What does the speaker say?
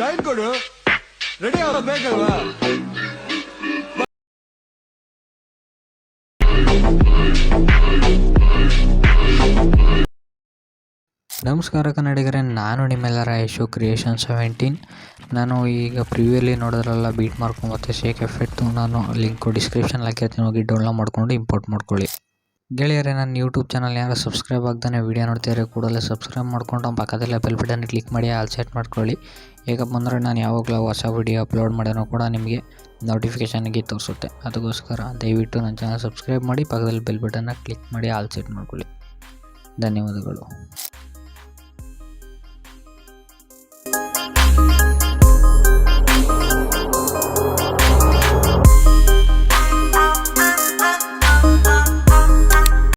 Time ಕೊಡು, ready ಆಗಬೇಕಲ್ವಾ? ನಮಸ್ಕಾರ ಕನ್ನಡಿಗರೇ, ನಾನು ನಿಮ್ಮೆಲ್ಲರ ಯಶು ಕ್ರಿಯೇಷನ್ 17. ನಾನು ಈಗ ಪ್ರಿವ್ಯೂಲಿ ನೋಡೋದ್ರಲ್ಲ ಬೀಟ್ ಮಾರ್ಕು ಮತ್ತು ಶೇಕ್ ಎಫೆಕ್ಟು, ನಾನು ಲಿಂಕು ಡಿಸ್ಕ್ರಿಪ್ಷನ್ ಹಾಕಿರ್ತೀನಿ, ಹೋಗಿ ಡೌನ್ಲೋಡ್ ಮಾಡ್ಕೊಂಡು ಇಂಪೋರ್ಟ್ ಮಾಡ್ಕೊಳ್ಳಿ. ಗೆಳೆಯರೇ, ನನ್ನ ಯೂಟ್ಯೂಬ್ ಚಾನಲ್ ಯಾರು ಸಬ್ಸ್ಕ್ರೈಬ್ ಆಗ್ತಾನೆ ವೀಡಿಯೋ ನೋಡ್ತಿದ್ದಾರೆ ಕೂಡಲೇ ಸಬ್ಸ್ಕ್ರೈಬ್ ಮಾಡ್ಕೊಂಡು ಪಕ್ಕದಲ್ಲೇ ಬೆಲ್ ಬಟನ್ ಕ್ಲಿಕ್ ಮಾಡಿ ಆಲ್ ಸೆಟ್ ಮಾಡ್ಕೊಳ್ಳಿ. ಹೇಗಪ್ಪ ಅಂದರೆ ನಾನು ಯಾವಾಗಲೂ ಹೊಸ ವೀಡಿಯೋ ಅಪ್ಲೋಡ್ ಮಾಡೋಣ ಕೂಡ ನಿಮಗೆ ನೋಟಿಫಿಕೇಷನ್ಗೆ ತೋರಿಸುತ್ತೆ. ಅದಕ್ಕೋಸ್ಕರ ದಯವಿಟ್ಟು ನನ್ನ ಚಾನಲ್ ಸಬ್ಸ್ಕ್ರೈಬ್ ಮಾಡಿ, ಪಕ್ಕದಲ್ಲಿ ಬೆಲ್ ಬಟನ್ನ ಕ್ಲಿಕ್ ಮಾಡಿ ಆಲ್ ಸೆಟ್ ಮಾಡ್ಕೊಳ್ಳಿ. ಧನ್ಯವಾದಗಳು.